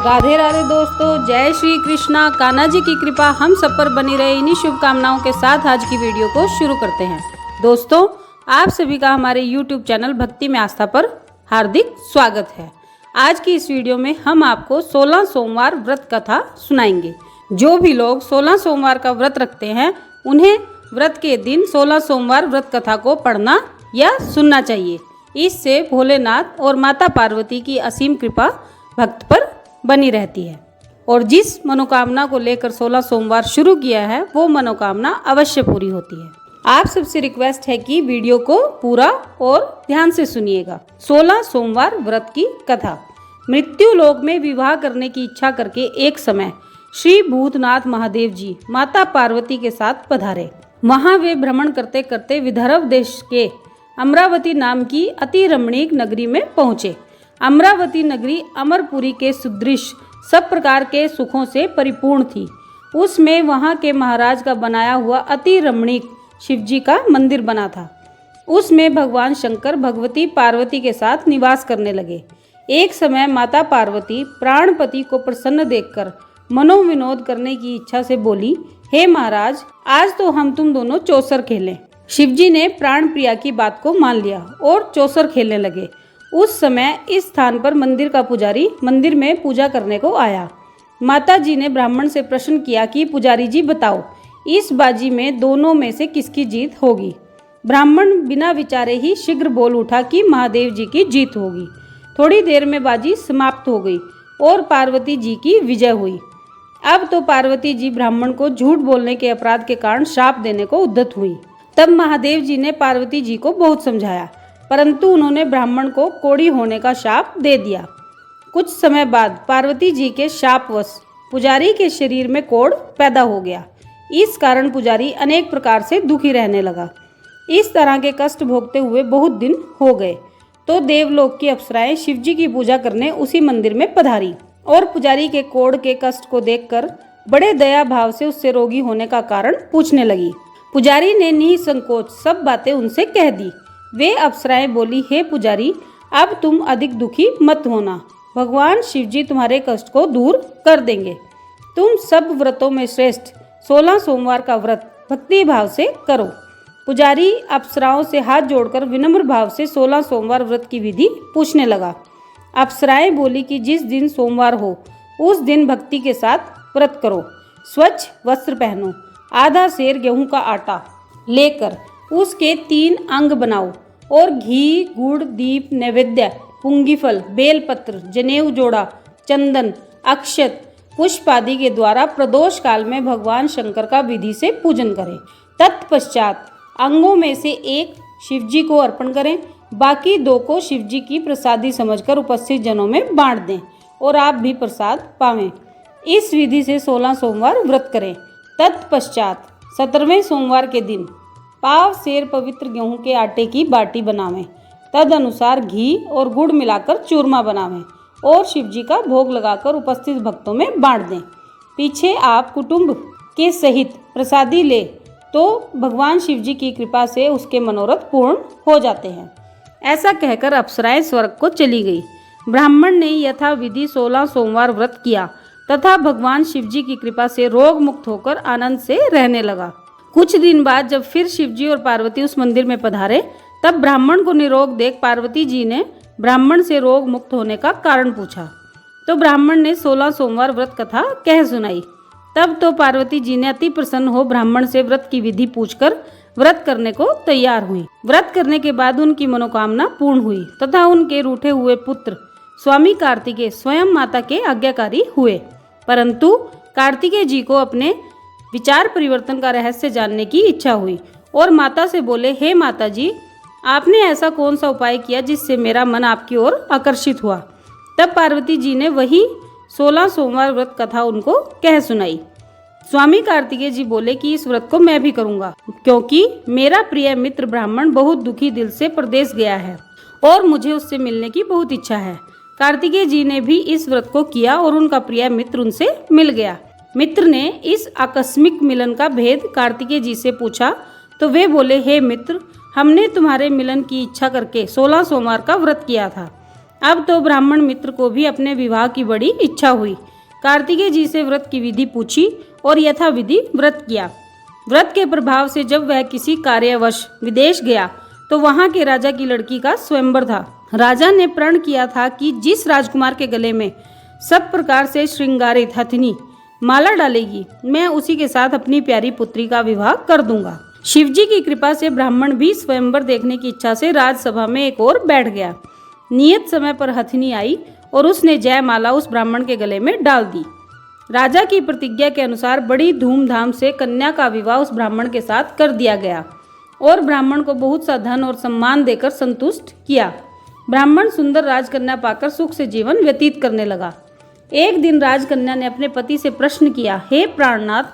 राधे राधे दोस्तों, जय श्री कृष्णा। कान्हा जी की कृपा हम सब पर बनी रहे, इन्हीं शुभकामनाओं के साथ आज की वीडियो को शुरू करते हैं। दोस्तों, आप सभी का हमारे YouTube चैनल भक्ति में आस्था पर हार्दिक स्वागत है। आज की इस वीडियो में हम आपको 16 सोमवार व्रत कथा सुनाएंगे। जो भी लोग 16 सोमवार का व्रत रखते हैं उन्हें व्रत के दिन 16 सोमवार व्रत कथा को पढ़ना या सुनना चाहिए। इससे भोलेनाथ और माता पार्वती की असीम कृपा भक्त पर बनी रहती है और जिस मनोकामना को लेकर 16 सोमवार शुरू किया है वो मनोकामना अवश्य पूरी होती है। आप सबसे रिक्वेस्ट है कि वीडियो को पूरा और ध्यान से सुनिएगा। 16 सोमवार व्रत की कथा। मृत्यु लोक में विवाह करने की इच्छा करके एक समय श्री भूतनाथ महादेव जी माता पार्वती के साथ पधारे। वहां वे भ्रमण करते करते विदर्भ देश के अमरावती नाम की अति रमणीक नगरी में पहुंचे। अमरावती नगरी अमरपुरी के सुदृश सब प्रकार के सुखों से परिपूर्ण थी। उसमें वहां के महाराज का बनाया हुआ अति रमणीक शिवजी का मंदिर बना था। उसमें भगवान शंकर भगवती पार्वती के साथ निवास करने लगे। एक समय माता पार्वती प्राणपति को प्रसन्न देखकर मनोविनोद करने की इच्छा से बोली, हे महाराज, आज तो हम तुम दोनों चौसर खेलें। शिवजी ने प्राण प्रिया की बात को मान लिया और चौसर खेलने लगे। उस समय इस स्थान पर मंदिर का पुजारी मंदिर में पूजा करने को आया। माता जी ने ब्राह्मण से प्रश्न किया कि पुजारी जी बताओ, इस बाजी में दोनों में से किसकी जीत होगी। ब्राह्मण बिना विचारे ही शीघ्र बोल उठा कि महादेव जी की जीत होगी। थोड़ी देर में बाजी समाप्त हो गई और पार्वती जी की विजय हुई। अब तो पार्वती जी ब्राह्मण को झूठ बोलने के अपराध के कारण श्राप देने को उद्यत हुई। तब महादेव जी ने पार्वती जी को बहुत समझाया, परंतु उन्होंने ब्राह्मण को कोढ़ी होने का शाप दे दिया। कुछ समय बाद पार्वती जी के शापवश पुजारी के शरीर में कोढ़ पैदा हो गया। इस कारण पुजारी अनेक प्रकार से दुखी रहने लगा। इस तरह के कष्ट भोगते हुए बहुत दिन हो गए तो देवलोक की अप्सराएं शिवजी की पूजा करने उसी मंदिर में पधारी और पुजारी के कोढ़ के कष्ट को देखकर बड़े दया भाव से उससे रोगी होने का कारण पूछने लगी। पुजारी ने निसंकोच सब बातें उनसे कह दी। वे अप्सराएं बोली, हे पुजारी, अब तुम अधिक दुखी मत होना, भगवान शिवजी तुम्हारे कष्ट को दूर कर देंगे। तुम सब व्रतों में श्रेष्ठ 16 सोमवार का व्रत भक्ति भाव से करो। पुजारी अप्सराओं से हाथ जोड़कर विनम्र भाव से 16 सोमवार व्रत की विधि पूछने लगा। अप्सराएं बोली कि जिस दिन सोमवार हो उस दिन भक्ति के साथ व्रत करो। स्वच्छ वस्त्र पहनो, आधा सेर गेहूं का आटा लेकर उसके 3 अंग बनाओ और घी, गुड़, दीप, नैवेद्य, पुंगीफल, बेलपत्र, जनेऊ जोड़ा, चंदन, अक्षत, पुष्प आदि के द्वारा प्रदोष काल में भगवान शंकर का विधि से पूजन करें। तत्पश्चात अंगों में से एक शिवजी को अर्पण करें, बाकी 2 को शिवजी की प्रसादी समझकर उपस्थित जनों में बांट दें और आप भी प्रसाद पावें। इस विधि से 16 सोमवार व्रत करें। तत्पश्चात 17वें सोमवार के दिन पाव सेर पवित्र गेहूं के आटे की बाटी बनावें। तद अनुसार घी और गुड़ मिलाकर चूरमा बनावें और शिवजी का भोग लगाकर उपस्थित भक्तों में बांट दें। पीछे आप कुटुंब के सहित प्रसादी ले तो भगवान शिवजी की कृपा से उसके मनोरथ पूर्ण हो जाते हैं। ऐसा कहकर अप्सराएं स्वर्ग को चली गई। ब्राह्मण ने यथा विधि 16 सोमवार व्रत किया तथा भगवान शिवजी की कृपा से रोग मुक्त होकर आनंद से रहने लगा। कुछ दिन बाद जब फिर शिवजी और पार्वती उस मंदिर में पधारे तब ब्राह्मण को निरोग देख पार्वती जी ने ब्राह्मण से रोग मुक्त होने का कारण पूछा तो ब्राह्मण ने 16 सोमवार व्रत कथा कह सुनाई। तब तो पार्वती जी ने अति प्रसन्न हो ब्राह्मण से व्रत की विधि पूछकर व्रत करने को तैयार हुई। व्रत करने के बाद उनकी मनोकामना पूर्ण हुई तथा उनके रूठे हुए पुत्र स्वामी कार्तिकेय स्वयं माता के आज्ञाकारी हुए। परंतु कार्तिकेय जी को अपने विचार परिवर्तन का रहस्य जानने की इच्छा हुई और माता से बोले, हे माता जी, आपने ऐसा कौन सा उपाय किया जिससे मेरा मन आपकी ओर आकर्षित हुआ। तब पार्वती जी ने वही 16 सोमवार व्रत कथा उनको कह सुनाई। स्वामी कार्तिकेय जी बोले कि इस व्रत को मैं भी करूंगा क्योंकि मेरा प्रिय मित्र ब्राह्मण बहुत दुखी दिल से प्रदेश गया है और मुझे उससे मिलने की बहुत इच्छा है। कार्तिकेय जी ने भी इस व्रत को किया और उनका प्रिय मित्र उनसे मिल गया। मित्र ने इस आकस्मिक मिलन का भेद कार्तिकेय जी से पूछा तो वे बोले, हे मित्र, हमने तुम्हारे मिलन की इच्छा करके 16 सोमवार का व्रत किया था। अब तो ब्राह्मण मित्र को भी अपने विवाह की बड़ी इच्छा हुई। कार्तिकेय जी से व्रत की विधि पूछी और यथाविधि व्रत किया। व्रत के प्रभाव से जब वह किसी कार्यवश विदेश गया तो वहां के राजा की लड़की का स्वयंवर था। राजा ने प्रण किया था कि जिस राजकुमार के गले में सब प्रकार से श्रृंगारित हथिनी माला डालेगी, मैं उसी के साथ अपनी प्यारी पुत्री का विवाह कर दूंगा। शिवजी की कृपा से ब्राह्मण भी स्वयंवर देखने की इच्छा से राजसभा में एक ओर बैठ गया। नियत समय पर हथिनी आई और उसने जयमाला उस ब्राह्मण के गले में डाल दी। राजा की प्रतिज्ञा के अनुसार बड़ी धूमधाम से कन्या का विवाह उस ब्राह्मण के साथ कर दिया गया और ब्राह्मण को बहुत सा धन और सम्मान देकर संतुष्ट किया। ब्राह्मण सुंदर राजकन्या पाकर सुख से जीवन व्यतीत करने लगा। एक दिन राजकन्या ने अपने पति से प्रश्न किया, हे प्राणनाथ,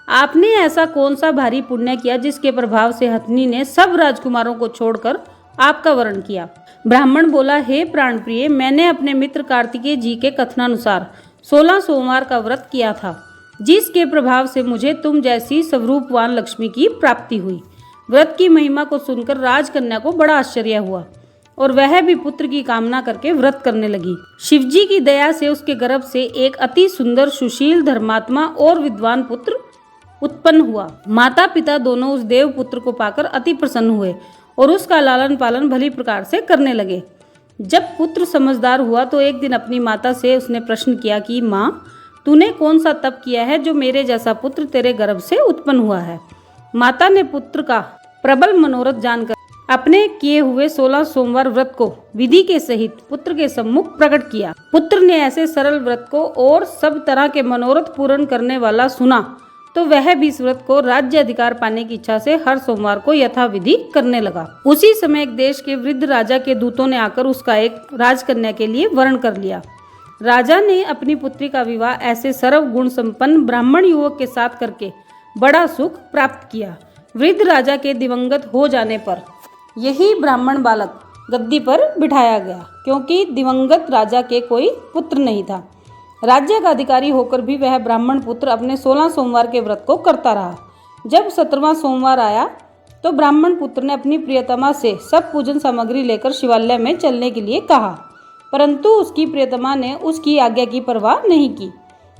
आपने ऐसा कौन सा भारी पुण्य किया जिसके प्रभाव से हथिनी ने सब राजकुमारों को छोड़कर आपका वरण किया? ब्राह्मण बोला, हे प्राणप्रिय, मैंने अपने मित्र कार्तिकेय जी के कथनानुसार 16 सोमवार का व्रत किया था, जिसके प्रभाव से मुझे तुम जैसी स्वरूपवान लक्ष्मी की प्राप्ति हुई। व्रत की महिमा को सुनकर राजकन्या को बड़ा आश्चर्य हुआ और वह भी पुत्र की कामना करके व्रत करने लगी। शिवजी की दया से उसके गर्भ से एक अति सुंदर, सुशील, धर्मात्मा और विद्वान पुत्र उत्पन्न हुआ। माता पिता दोनों उस देव पुत्र को पाकर अति प्रसन्न हुए और उसका लालन पालन भली प्रकार से करने लगे। जब पुत्र समझदार हुआ तो एक दिन अपनी माता से उसने प्रश्न किया कि माँ, तूने कौन सा तप किया है जो मेरे जैसा पुत्र तेरे गर्भ से उत्पन्न हुआ है? माता ने पुत्र का प्रबल मनोरथ जानकर अपने किए हुए 16 सोमवार व्रत को विधि के सहित पुत्र के सम्मुख प्रकट किया। पुत्र ने ऐसे सरल व्रत को और सब तरह के मनोरथ पूर्ण करने वाला सुना तो वह भी इस व्रत को राज्य अधिकार पाने की इच्छा से हर सोमवार को यथाविधि करने लगा। उसी समय एक देश के वृद्ध राजा के दूतों ने आकर उसका एक राजकन्या के लिए वरण कर लिया। राजा ने अपनी पुत्री का विवाह ऐसे सर्व गुण संपन्न ब्राह्मण युवक के साथ करके बड़ा सुख प्राप्त किया। वृद्ध राजा के दिवंगत हो जाने पर यही ब्राह्मण बालक गद्दी पर बिठाया गया, क्योंकि दिवंगत राजा के कोई पुत्र नहीं था। राज्य का अधिकारी होकर भी वह ब्राह्मण पुत्र अपने 16 सोमवार के व्रत को करता रहा। जब 17वां सोमवार आया तो ब्राह्मण पुत्र ने अपनी प्रियतमा से सब पूजन सामग्री लेकर शिवालय में चलने के लिए कहा, परंतु उसकी प्रियतमा ने उसकी आज्ञा की परवाह नहीं की।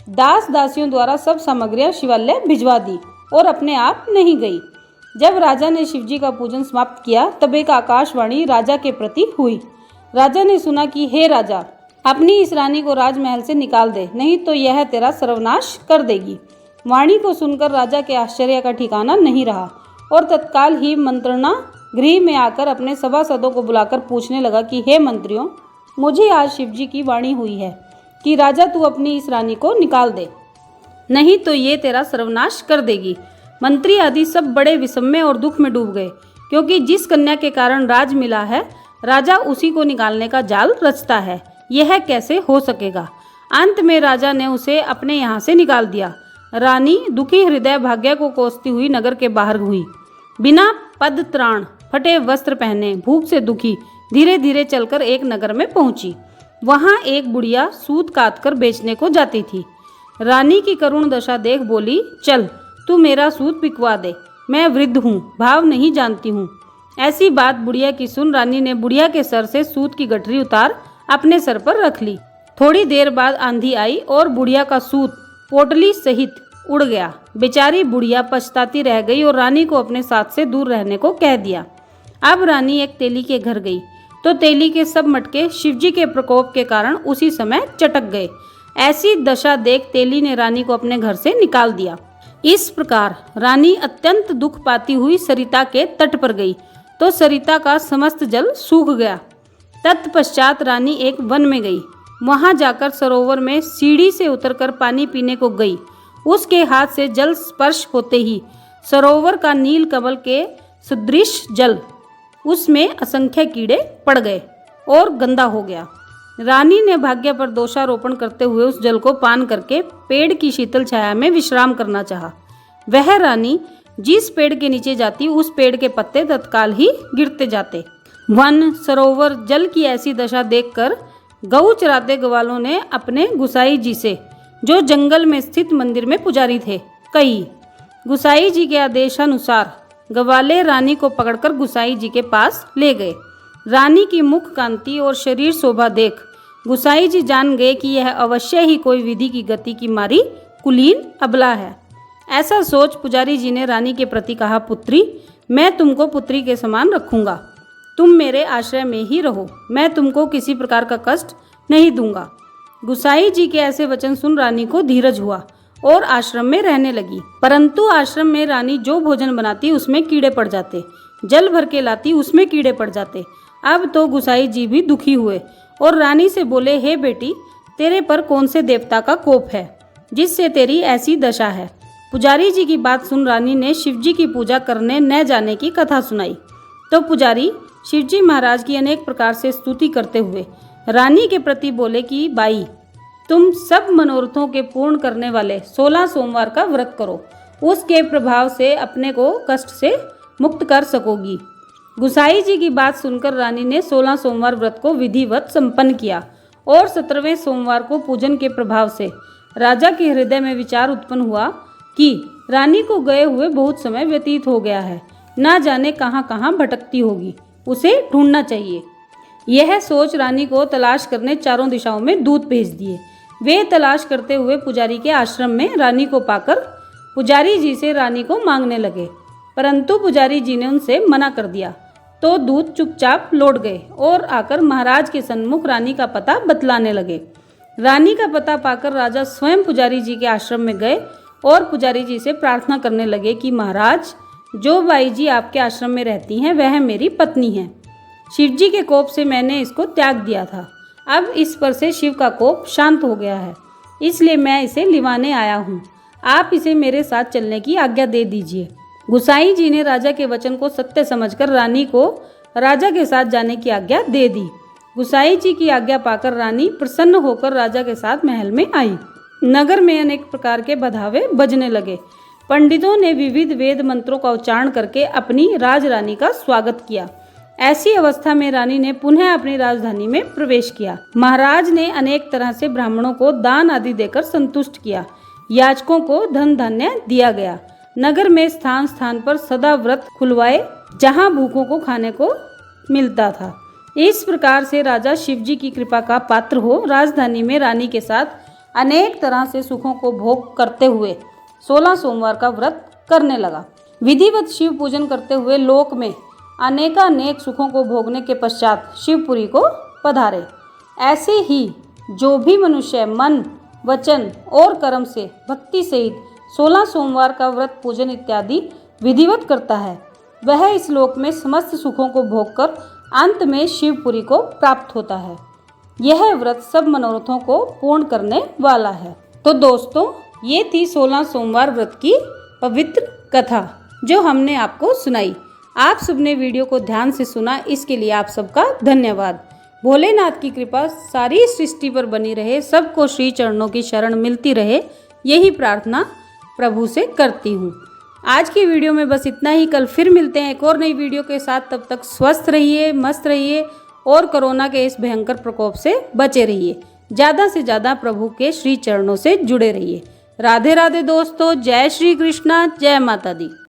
दास दासियों द्वारा सब सामग्रियां शिवालय भिजवा दी और अपने आप नहीं गई। जब राजा ने शिवजी का पूजन समाप्त किया तब एक आकाशवाणी राजा के प्रति हुई। राजा ने सुना कि हे राजा, अपनी इस रानी को राजमहल से निकाल दे, नहीं तो यह तेरा सर्वनाश कर देगी। वाणी को सुनकर राजा के आश्चर्य का ठिकाना नहीं रहा और तत्काल ही मंत्रणा गृह में आकर अपने सभासदों को बुलाकर पूछने लगा कि हे मंत्रियों, मुझे आज शिवजी की वाणी हुई है कि राजा तू अपनी इस रानी को निकाल दे, नहीं तो ये तेरा सर्वनाश कर देगी। मंत्री आदि सब बड़े विषम और दुख में डूब गए, क्योंकि जिस कन्या के कारण राज मिला है राजा उसी को निकालने का जाल रचता है, यह कैसे हो सकेगा। अंत में राजा ने उसे अपने यहाँ से निकाल दिया। रानी दुखी हृदय भाग्य को कोसती हुई नगर के बाहर हुई। बिना पद त्राण, फटे वस्त्र पहने, भूख से दुखी धीरे धीरे चलकर एक नगर में पहुंची। वहां एक बुढ़िया सूत काट कर बेचने को जाती थी। रानी की करुण दशा देख बोली, चल तू मेरा सूत पिकवा दे, मैं वृद्ध हूँ, भाव नहीं जानती हूँ। ऐसी बात बुढ़िया की सुन रानी ने बुढ़िया के सर से सूत की गठरी उतार अपने सर पर रख ली। थोड़ी देर बाद आंधी आई और बुढ़िया का सूत पोटली सहित उड़ गया। बेचारी बुढ़िया पछताती रह गई और रानी को अपने साथ से दूर रहने को कह दिया। अब रानी एक तेली के घर गई तो तेली के सब मटके शिवजी के प्रकोप के कारण उसी समय चटक गए। ऐसी दशा देख तेली ने रानी को अपने घर से निकाल दिया। इस प्रकार रानी अत्यंत दुख पाती हुई सरिता के तट पर गई तो सरिता का समस्त जल सूख गया। तत्पश्चात रानी एक वन में गई। वहां जाकर सरोवर में सीढ़ी से उतरकर पानी पीने को गई। उसके हाथ से जल स्पर्श होते ही सरोवर का नील कमल के सदृश जल उसमें असंख्य कीड़े पड़ गए और गंदा हो गया। रानी ने भाग्य पर दोषारोपण करते हुए उस जल को पान करके पेड़ की शीतल छाया में विश्राम करना चाहा। वह रानी जिस पेड़ के नीचे जाती उस पेड़ के पत्ते तत्काल ही गिरते जाते। वन, सरोवर, जल की ऐसी दशा देखकर गऊ चराते ग्वालों ने अपने गुसाई जी से, जो जंगल में स्थित मंदिर में पुजारी थे, कही। गुसाई जी के आदेशानुसार ग्वाले रानी को पकड़कर गुसाई जी के पास ले गए। रानी की मुख कांति और शरीर शोभा देख गुसाई जी जान गए कि यह अवश्य ही कोई विधि की गति की मारी कुलीन अबला है। ऐसा सोच पुजारी जी ने रानी के प्रति कहा, पुत्री, मैं तुमको पुत्री के समान रखूंगा। तुम मेरे आश्रय में ही रहो, मैं तुमको किसी प्रकार का कष्ट नहीं दूंगा। गुसाई जी के ऐसे वचन सुन रानी को धीरज हुआ और आश्रम में रहने लगी। परंतु आश्रम में रानी जो भोजन बनाती उसमें कीड़े पड़ जाते, जल भर के लाती उसमें कीड़े पड़ जाते। अब तो गुसाई जी भी दुखी हुए और रानी से बोले, हे बेटी, तेरे पर कौन से देवता का कोप है जिससे तेरी ऐसी दशा है। पुजारी जी की बात सुन रानी ने शिवजी की पूजा करने न जाने की कथा सुनाई। तो पुजारी शिवजी महाराज की अनेक प्रकार से स्तुति करते हुए रानी के प्रति बोले कि बाई, तुम सब मनोरथों के पूर्ण करने वाले 16 सोमवार का व्रत करो, उसके प्रभाव से अपने को कष्ट से मुक्त कर सकोगी। गुसाई जी की बात सुनकर रानी ने 16 सोमवार व्रत को विधिवत संपन्न किया और 17वें सोमवार को पूजन के प्रभाव से राजा के हृदय में विचार उत्पन्न हुआ कि रानी को गए हुए बहुत समय व्यतीत हो गया है, ना जाने कहाँ कहाँ भटकती होगी, उसे ढूंढना चाहिए। यह सोच रानी को तलाश करने चारों दिशाओं में दूत भेज दिए। वे तलाश करते हुए पुजारी के आश्रम में रानी को पाकर पुजारी जी से रानी को मांगने लगे, परंतु पुजारी जी ने उनसे मना कर दिया। तो दूत चुपचाप लौट गए और आकर महाराज के सन्मुख रानी का पता बतलाने लगे। रानी का पता पाकर राजा स्वयं पुजारी जी के आश्रम में गए और पुजारी जी से प्रार्थना करने लगे कि महाराज, जो बाई जी आपके आश्रम में रहती हैं वह मेरी पत्नी है। शिवजी के कोप से मैंने इसको त्याग दिया था, अब इस पर से शिव का कोप शांत हो गया है, इसलिए मैं इसे लिवाने आया हूँ। आप इसे मेरे साथ चलने की आज्ञा दे दीजिए। गुसाई जी ने राजा के वचन को सत्य समझकर रानी को राजा के साथ जाने की आज्ञा दे दी। गुसाई जी की आज्ञा पाकर रानी प्रसन्न होकर राजा के साथ महल में आई। नगर में अनेक प्रकार के बधावे बजने लगे। पंडितों ने विविध वेद मंत्रों का उच्चारण करके अपनी राजरानी का स्वागत किया। ऐसी अवस्था में रानी ने पुनः अपनी राजधानी में प्रवेश किया। महाराज ने अनेक तरह से ब्राह्मणों को दान आदि देकर संतुष्ट किया। याचकों को धन धान्य दिया गया। नगर में स्थान स्थान पर सदा व्रत खुलवाए, जहां भूखों को खाने को मिलता था। इस प्रकार से राजा शिवजी की कृपा का पात्र हो राजधानी में रानी के साथ अनेक तरह से सुखों को भोग करते हुए 16 सोमवार का व्रत करने लगा। विधिवत शिव पूजन करते हुए लोक में अनेकानेक सुखों को भोगने के पश्चात शिवपुरी को पधारे। ऐसे ही जो भी मनुष्य मन, वचन और कर्म से भक्ति सहित 16 सोमवार का व्रत पूजन इत्यादि विधिवत करता है, वह इस लोक में समस्त सुखों को भोगकर अंत में शिवपुरी को प्राप्त होता है। यह व्रत सब मनोरथों को पूर्ण करने वाला है। तो दोस्तों, ये थी 16 सोमवार व्रत की पवित्र कथा जो हमने आपको सुनाई। आप सबने वीडियो को ध्यान से सुना, इसके लिए आप सबका धन्यवाद। भोलेनाथ की कृपा सारी सृष्टि पर बनी रहे, सबको श्री चरणों की शरण मिलती रहे, यही प्रार्थना प्रभु से करती हूँ। आज की वीडियो में बस इतना ही। कल फिर मिलते हैं एक और नई वीडियो के साथ। तब तक स्वस्थ रहिए, मस्त रहिए और कोरोना के इस भयंकर प्रकोप से बचे रहिए। ज़्यादा से ज़्यादा प्रभु के श्री चरणों से जुड़े रहिए। राधे राधे दोस्तों, जय श्री कृष्णा, जय माता दी।